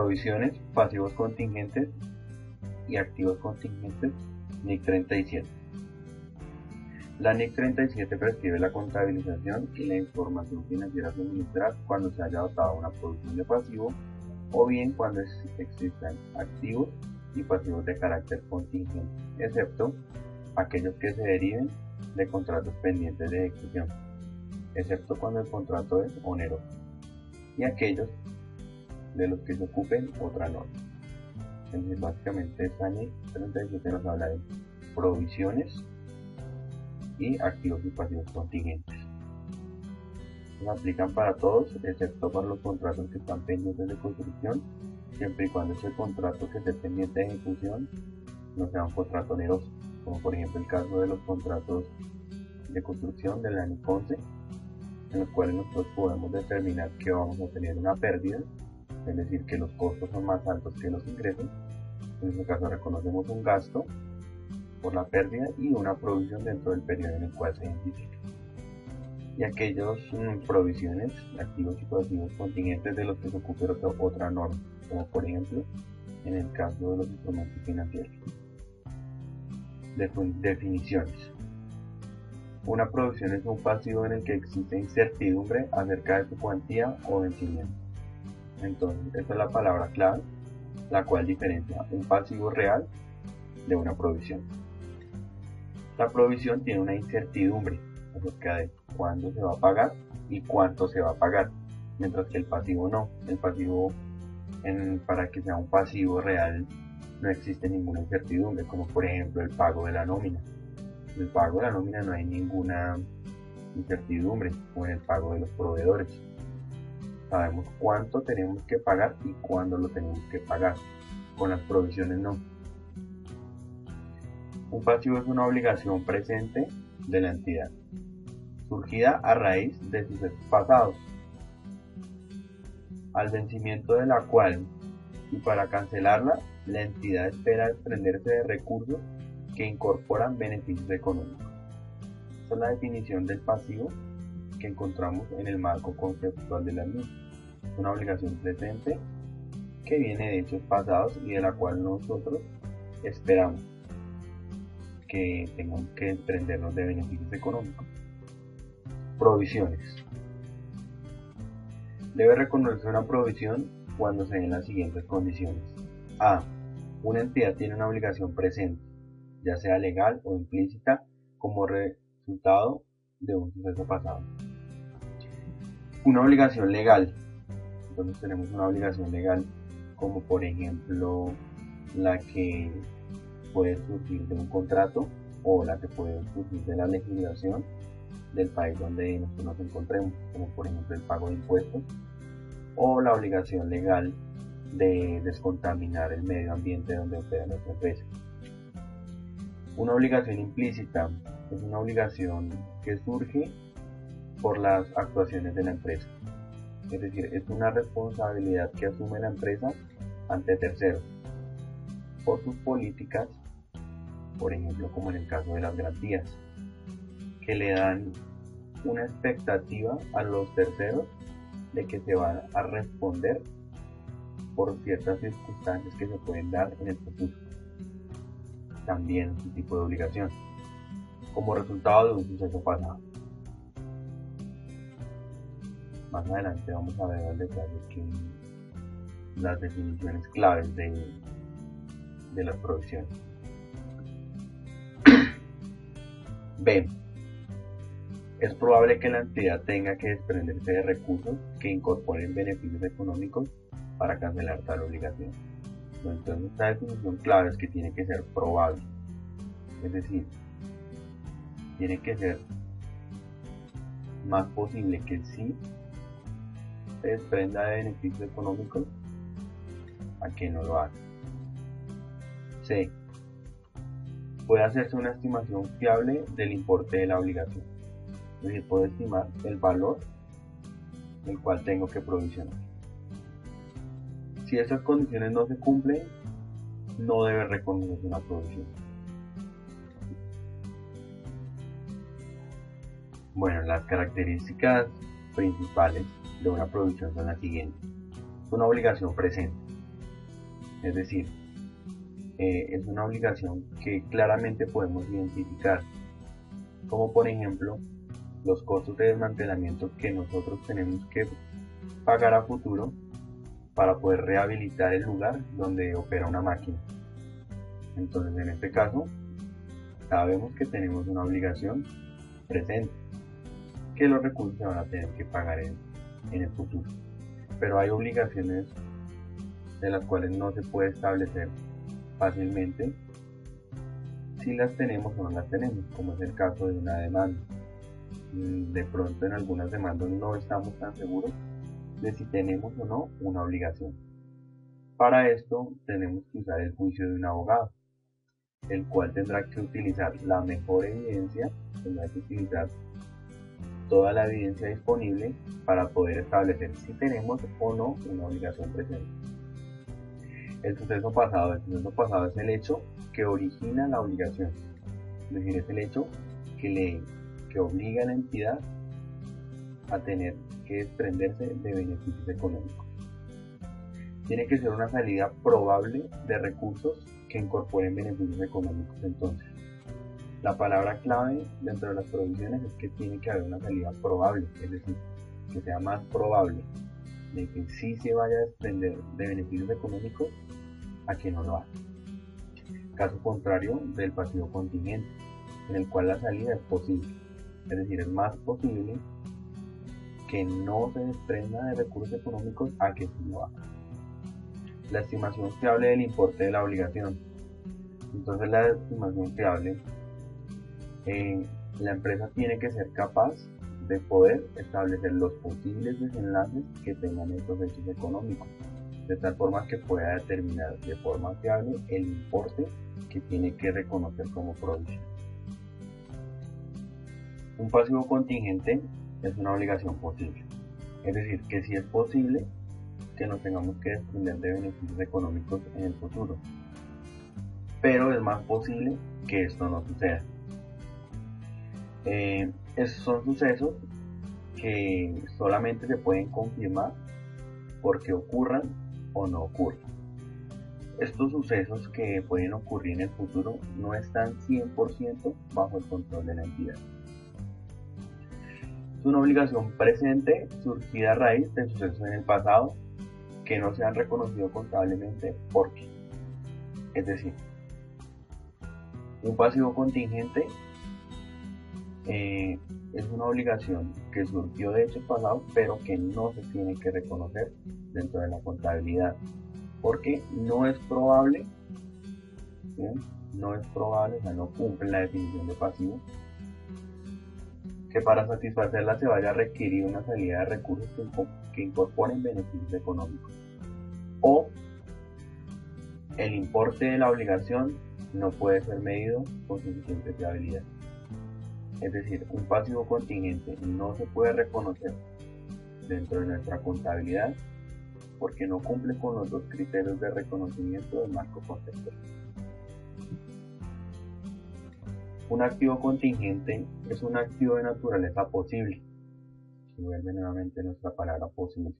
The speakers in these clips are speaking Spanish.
Provisiones, pasivos contingentes y activos contingentes, NIC 37. La NIC 37 prescribe la contabilización y la información financiera a suministrar cuando se haya dotado una provisión de pasivo o bien cuando existan activos y pasivos de carácter contingente, excepto aquellos que se deriven de contratos pendientes de ejecución, excepto cuando el contrato es oneroso, y aquellos de los que se ocupen otra norma. Entonces, básicamente esta NIC 37 nos habla de provisiones y activos y pasivos contingentes. Se aplican para todos, excepto para los contratos que están pendientes de construcción, siempre y cuando ese contrato que esté pendiente de ejecución no sea un contrato oneroso, como por ejemplo el caso de los contratos de construcción de la NIC 11, en los cuales nosotros podemos determinar que vamos a tener una pérdida, es decir, que los costos son más altos que los ingresos. En este caso reconocemos un gasto por la pérdida y una provisión dentro del periodo en el cual se identifica. Y aquellas provisiones, activos y pasivos contingentes de los que se ocupe otra norma, como por ejemplo en el caso de los instrumentos financieros. Definiciones. Una provisión es un pasivo en el que existe incertidumbre acerca de su cuantía o vencimiento. Entonces, esta es la palabra clave, la cual diferencia un pasivo real de una provisión. La provisión tiene una incertidumbre acerca de cuándo se va a pagar y cuánto se va a pagar, mientras que el pasivo no. El pasivo, para que sea un pasivo real, no existe ninguna incertidumbre, como por ejemplo el pago de la nómina. En el pago de la nómina no hay ninguna incertidumbre, o en el pago de los proveedores. Sabemos cuánto tenemos que pagar y cuándo lo tenemos que pagar. Con las provisiones no. Un pasivo es una obligación presente de la entidad, surgida a raíz de sucesos pasados, al vencimiento de la cual y para cancelarla, la entidad espera desprenderse de recursos que incorporan beneficios económicos. Esta es la definición del pasivo que encontramos en el marco conceptual de la NIC. Es una obligación presente que viene de hechos pasados y de la cual nosotros esperamos que tengamos que desprendernos de beneficios económicos. Provisiones. Debe reconocerse una provisión cuando se den las siguientes condiciones. A. Una entidad tiene una obligación presente, ya sea legal o implícita, como resultado de un suceso pasado. Una obligación legal. Entonces tenemos una obligación legal como por ejemplo la que puede surgir de un contrato o la que puede surgir de la legislación del país donde nosotros nos encontremos, como por ejemplo el pago de impuestos o la obligación legal de descontaminar el medio ambiente donde opera nuestra empresa. Una obligación implícita es una obligación que surge por las actuaciones de la empresa, es decir, es una responsabilidad que asume la empresa ante terceros por sus políticas, por ejemplo como en el caso de las garantías, que le dan una expectativa a los terceros de que se van a responder por ciertas circunstancias que se pueden dar en el futuro. También es un tipo de obligación, como resultado de un suceso pasado. Más adelante vamos a ver al detalle que las definiciones claves de las provisiones. B. Es probable que la entidad tenga que desprenderse de recursos que incorporen beneficios económicos para cancelar tal obligación. Entonces esta definición clave es que tiene que ser probable, es decir, tiene que ser más posible que sí se desprenda de beneficios económicos a que no lo haga. C. Puede hacerse una estimación fiable del importe de la obligación, es decir, puedo estimar el valor del cual tengo que provisionar. Si esas condiciones no se cumplen, no debe reconocerse una provisión. Bueno, las características principales de una provisión son las siguientes. Es una obligación presente, Es decir, es una obligación que claramente podemos identificar, como por ejemplo los costos de desmantelamiento que nosotros tenemos que pagar a futuro para poder rehabilitar el lugar donde opera una máquina. Entonces, en este caso, sabemos que tenemos una obligación presente, que los recursos se van a tener que pagar en el futuro. Pero hay obligaciones de las cuales no se puede establecer fácilmente si las tenemos o no las tenemos, como es el caso de una demanda. De pronto en algunas demandas no estamos tan seguros de si tenemos o no una obligación. Para esto tenemos que usar el juicio de un abogado, el cual tendrá que utilizar la mejor evidencia, tendrá que utilizar toda la evidencia disponible para poder establecer si tenemos o no una obligación presente. El suceso pasado es el hecho que origina la obligación, es decir, es el hecho que obliga a la entidad a tener que desprenderse de beneficios económicos. Tiene que ser una salida probable de recursos que incorporen beneficios económicos. Entonces, la palabra clave dentro de las provisiones es que tiene que haber una salida probable, es decir, que sea más probable de que sí se vaya a desprender de beneficios económicos a que no lo haga. Caso contrario del pasivo contingente, en el cual la salida es posible, es decir, es más posible que no se desprenda de recursos económicos a que sí lo haga. La estimación fiable del importe de la obligación. Entonces, la estimación fiable, la empresa tiene que ser capaz de poder establecer los posibles desenlaces que tengan estos hechos económicos, de tal forma que pueda determinar de forma fiable el importe que tiene que reconocer como provisión. Un pasivo contingente es una obligación posible, es decir, que sí es posible que nos tengamos que desprender de beneficios económicos en el futuro, pero es más posible que esto no suceda. Esos son sucesos que solamente se pueden confirmar porque ocurran o no ocurran. Estos sucesos que pueden ocurrir en el futuro no están 100% bajo el control de la entidad. Es una obligación presente surgida a raíz de sucesos en el pasado que no se han reconocido contablemente porque, es decir, un pasivo contingente es una obligación que surgió de hechos pasados pero que no se tiene que reconocer dentro de la contabilidad porque no es probable, ¿sí? No es probable, o sea, no cumple la definición de pasivo, que para satisfacerla se vaya a requerir una salida de recursos que incorporen beneficios económicos, o el importe de la obligación no puede ser medido con suficiente fiabilidad. Es decir, un pasivo contingente no se puede reconocer dentro de nuestra contabilidad porque no cumple con los dos criterios de reconocimiento del marco conceptual. Un activo contingente es un activo de naturaleza posible, y vuelve nuevamente nuestra palabra posible,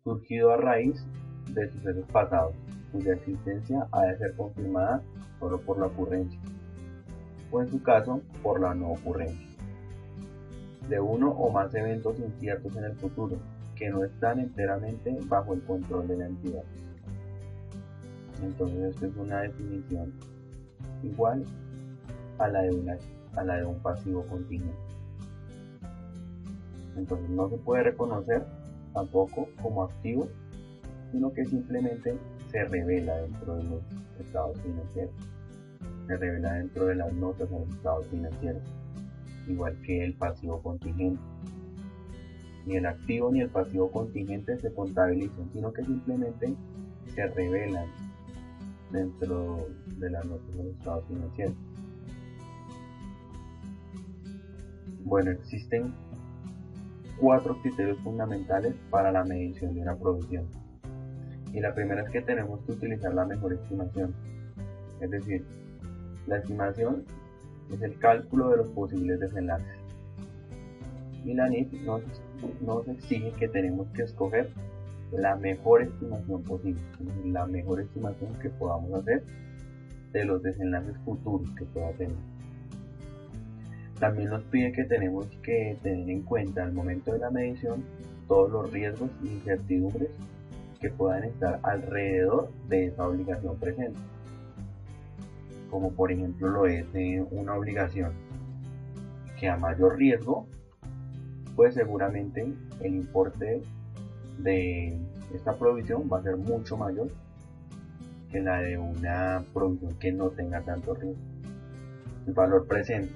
surgido a raíz de sucesos pasados, cuya existencia ha de ser confirmada solo por la ocurrencia, o en su caso, por la no ocurrencia, de uno o más eventos inciertos en el futuro, que no están enteramente bajo el control de la entidad. Entonces, esta es una definición igual a la de un pasivo contingente. Entonces, no se puede reconocer tampoco como activo, sino que simplemente se revela dentro de los estados financieros, se revela dentro de las notas de los estados financieros, igual que el pasivo contingente. Ni el activo ni el pasivo contingente se contabilizan, sino que simplemente se revelan dentro de las notas de los estados financieros. Bueno, existen 4 criterios fundamentales para la medición de una provisión. Y la primera es que tenemos que utilizar la mejor estimación. Es decir, la estimación es el cálculo de los posibles desenlaces. Y la NIF nos exige que tenemos que escoger la mejor estimación posible, la mejor estimación que podamos hacer de los desenlaces futuros que pueda tener. También nos pide que tenemos que tener en cuenta al momento de la medición todos los riesgos e incertidumbres que puedan estar alrededor de esa obligación presente, como por ejemplo lo es una obligación que a mayor riesgo, pues seguramente el importe de esta provisión va a ser mucho mayor que la de una provisión que no tenga tanto riesgo. El valor presente.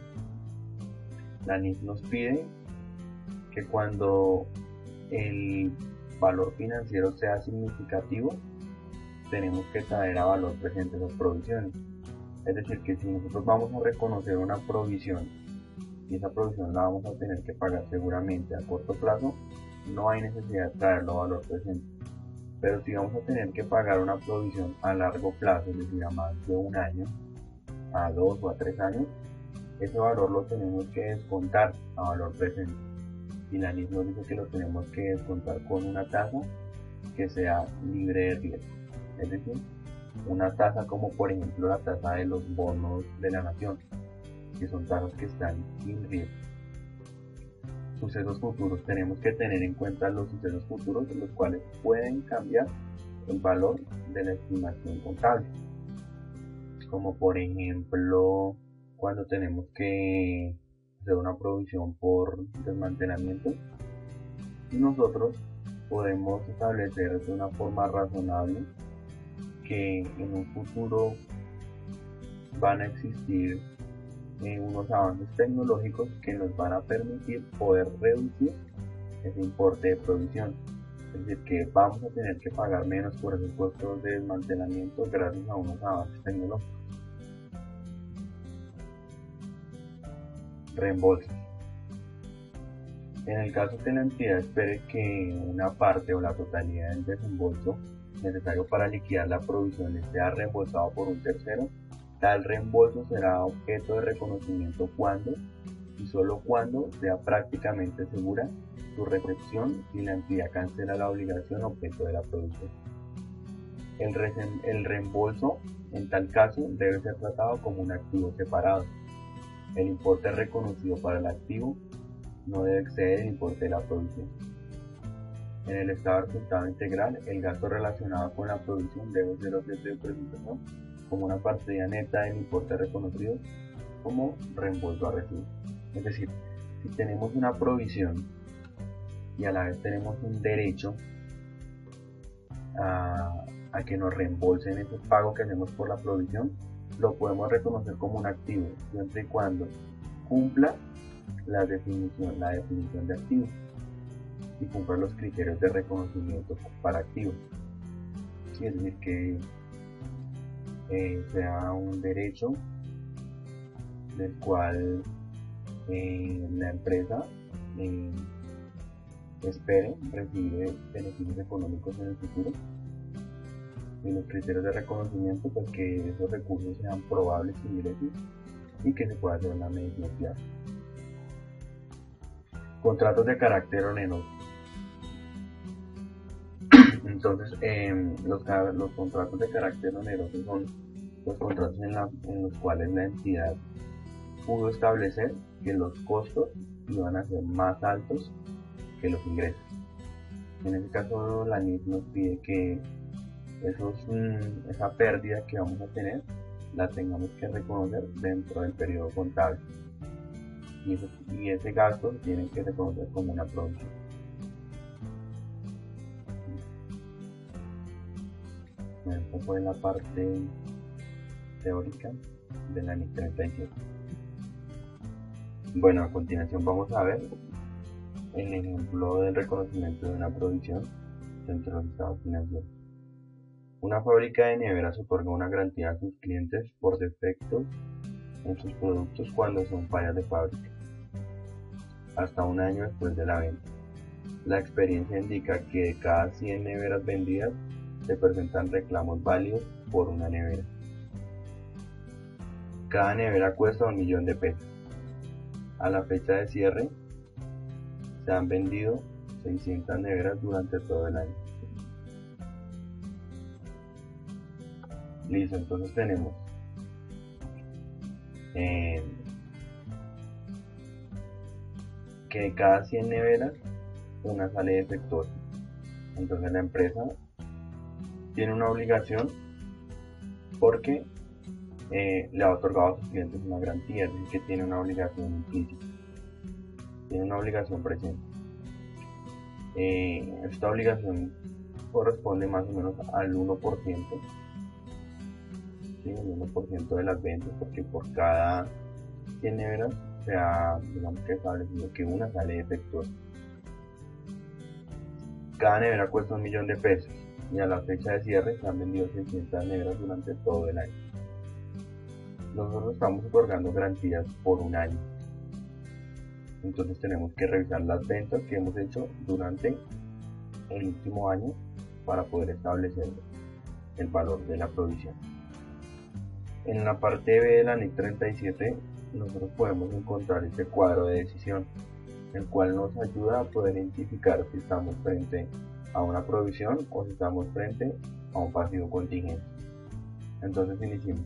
La NIF nos pide que cuando el valor financiero sea significativo, tenemos que traer a valor presente las provisiones. Es decir, que si nosotros vamos a reconocer una provisión y esa provisión la vamos a tener que pagar seguramente a corto plazo, no hay necesidad de traerlo a valor presente. Pero si vamos a tener que pagar una provisión a largo plazo, es decir, a más de un año, a 2 o a 3 años, ese valor lo tenemos que descontar a valor presente. Y la NIF nos dice que lo tenemos que descontar con una tasa que sea libre de riesgo. Es decir, una tasa como por ejemplo la tasa de los bonos de la nación, que son tasas que están sin riesgo. Sucesos futuros. Tenemos que tener en cuenta los sucesos futuros, los cuales pueden cambiar el valor de la estimación contable. Como por ejemplo, cuando tenemos que hacer una provisión por desmantelamiento, y nosotros podemos establecer de una forma razonable que en un futuro van a existir unos avances tecnológicos que nos van a permitir poder reducir ese importe de provisión. Es decir, que vamos a tener que pagar menos por esos costos de desmantelamiento gracias a unos avances tecnológicos. Reembolsos. En el caso que la entidad espere que una parte o la totalidad del desembolso necesario para liquidar la provisión sea reembolsado por un tercero, tal reembolso será objeto de reconocimiento cuando y solo cuando sea prácticamente segura su recepción y la entidad cancela la obligación objeto de la provisión. El reembolso en tal caso debe ser tratado como un activo separado. El importe reconocido para el activo no debe exceder el importe de la provisión. En el estado de resultado integral, el gasto relacionado con la provisión debe ser objeto de presentación como una partida neta del importe reconocido como reembolso a recibo. Es decir, si tenemos una provisión y a la vez tenemos un derecho a que nos reembolsen ese pago que hacemos por la provisión, lo podemos reconocer como un activo siempre y cuando cumpla la definición de activo y cumpla los criterios de reconocimiento para activos. Es decir, que sea un derecho del cual la empresa espere recibir beneficios económicos en el futuro, y los criterios de reconocimiento, pues que esos recursos sean probables y directos y que se pueda hacer una medición fiable. Contratos de carácter oneroso. Entonces, los contratos de carácter oneroso son los contratos en los cuales la entidad pudo establecer que los costos iban a ser más altos que los ingresos. En este caso, la NIF nos pide que esa pérdida que vamos a tener la tengamos que reconocer dentro del periodo contable, y ese gasto se tiene que reconocer como una provisión. Esta fue la parte teórica de la NIF 37. Bueno, a continuación vamos a ver el ejemplo del reconocimiento de una provisión dentro de los estados financieros. Una fábrica de neveras otorga una garantía a sus clientes por defectos en sus productos cuando son fallas de fábrica, hasta un año después de la venta. La experiencia indica que de cada 100 neveras vendidas se presentan reclamos válidos por una nevera. Cada nevera cuesta 1 millón de pesos. A la fecha de cierre se han vendido 600 neveras durante todo el año. Listo, entonces tenemos que de cada 100 neveras, una sale defectuosa. Entonces la empresa tiene una obligación porque le ha otorgado a sus clientes una garantía, es decir, que tiene una obligación implícita, tiene una obligación presente. Esta obligación corresponde más o menos al 1%, ¿sí? El 1% de las ventas, porque por cada 100 neveras se ha, digamos que establecido que una sale defectuosa. Cada nevera cuesta 1.000.000 de pesos y a la fecha de cierre se han vendido 600 neveras durante todo el año. Nosotros estamos otorgando garantías por un año, entonces tenemos que revisar las ventas que hemos hecho durante el último año para poder establecer el valor de la provisión. En la parte B de la NIC 37 nosotros podemos encontrar este cuadro de decisión, el cual nos ayuda a poder identificar si estamos frente a una provisión o si estamos frente a un pasivo contingente. Entonces iniciamos.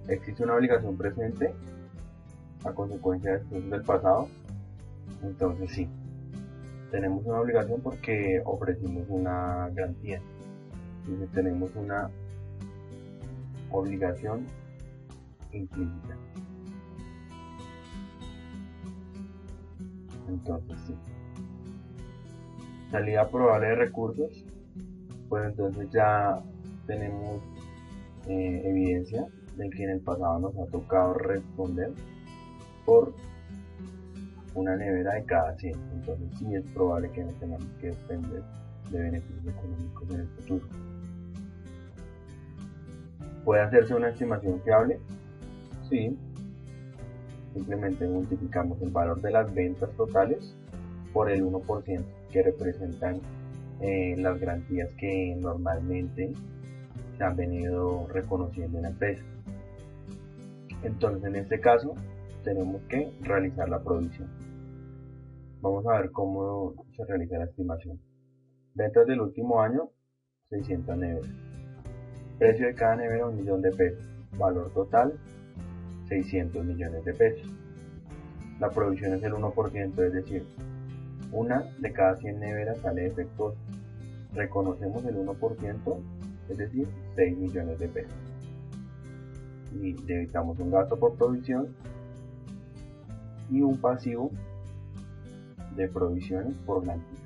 ¿Existe una obligación presente a consecuencia de sucesos del pasado? Entonces sí, tenemos una obligación porque ofrecimos una garantía. Entonces tenemos una obligación implícita. Entonces sí. Salida probable de recursos, pues entonces ya tenemos evidencia de que en el pasado nos ha tocado responder por una nevera de cada 100, entonces sí es probable que no tengamos que depender de beneficios económicos en el futuro. ¿Puede hacerse una estimación fiable? Sí. Simplemente multiplicamos el valor de las ventas totales por el 1% que representan las garantías que normalmente se han venido reconociendo en la empresa. Entonces en este caso tenemos que realizar la provisión. Vamos a ver cómo se realiza la estimación. Ventas del último año, 600 neveras. Precio de cada nevera, 1.000.000 de pesos. Valor total, 600 millones de pesos. La provisión es el 1%, es decir, una de cada 100 neveras sale defectuosa. Reconocemos el 1%, es decir, 6 millones de pesos. Y debitamos un gasto por provisión y un pasivo de provisiones por garantía.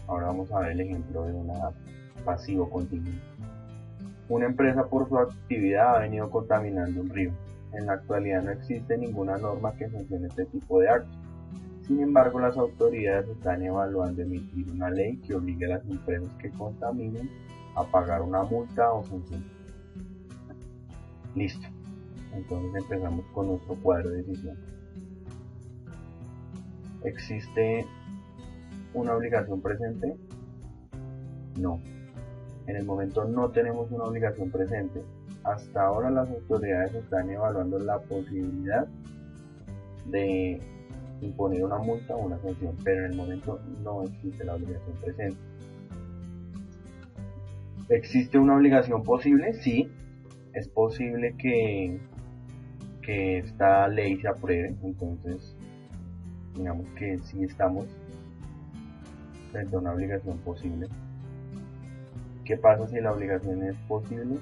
Ahora vamos a ver el ejemplo de un pasivo contingente. Una empresa por su actividad ha venido contaminando un río. En la actualidad no existe ninguna norma que sancione este tipo de actos. Sin embargo, las autoridades están evaluando emitir una ley que obligue a las empresas que contaminen a pagar una multa o sanción. Listo. Entonces empezamos con nuestro cuadro de decisión. ¿Existe una obligación presente? No. En el momento no tenemos una obligación presente. Hasta ahora las autoridades están evaluando la posibilidad de imponer una multa o una sanción, pero en el momento no existe la obligación presente. ¿Existe una obligación posible? Sí, es posible que esta ley se apruebe, entonces digamos que sí estamos frente a una obligación posible. ¿Qué pasa si la obligación es posible?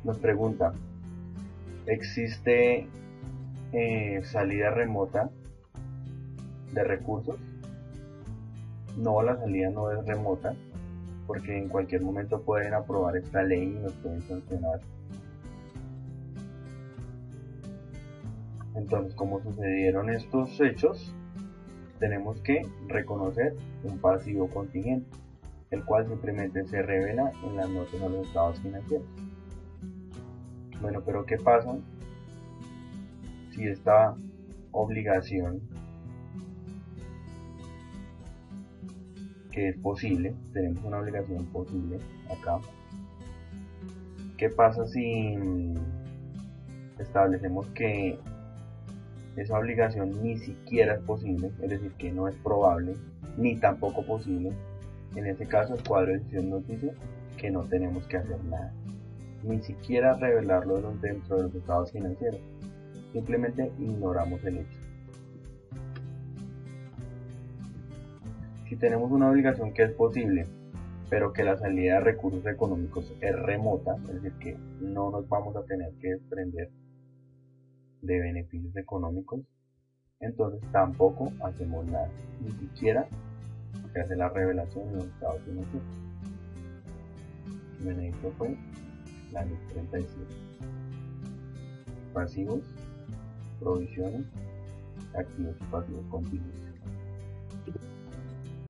Nos pregunta, ¿existe salida remota de recursos? No, la salida no es remota, porque en cualquier momento pueden aprobar esta ley y nos pueden sancionar. Entonces, como sucedieron estos hechos, tenemos que reconocer un pasivo contingente, el cual simplemente se revela en las notas a los estados financieros. Bueno, pero ¿qué pasa si esta obligación, que es posible, tenemos una obligación posible acá, qué pasa si establecemos que esa obligación ni siquiera es posible, es decir, que no es probable, ni tampoco posible? En este caso el cuadro de decisión nos dice que no tenemos que hacer nada, ni siquiera revelarlo dentro de los estados financieros, simplemente ignoramos el hecho. Si tenemos una obligación que es posible, pero que la salida de recursos económicos es remota, es decir, que no nos vamos a tener que desprender de beneficios económicos, entonces tampoco hacemos nada, ni siquiera se hace la revelación en los estados financieros. Bueno, esto fue la ley 37. Pasivos, provisiones, activos y pasivos continuos.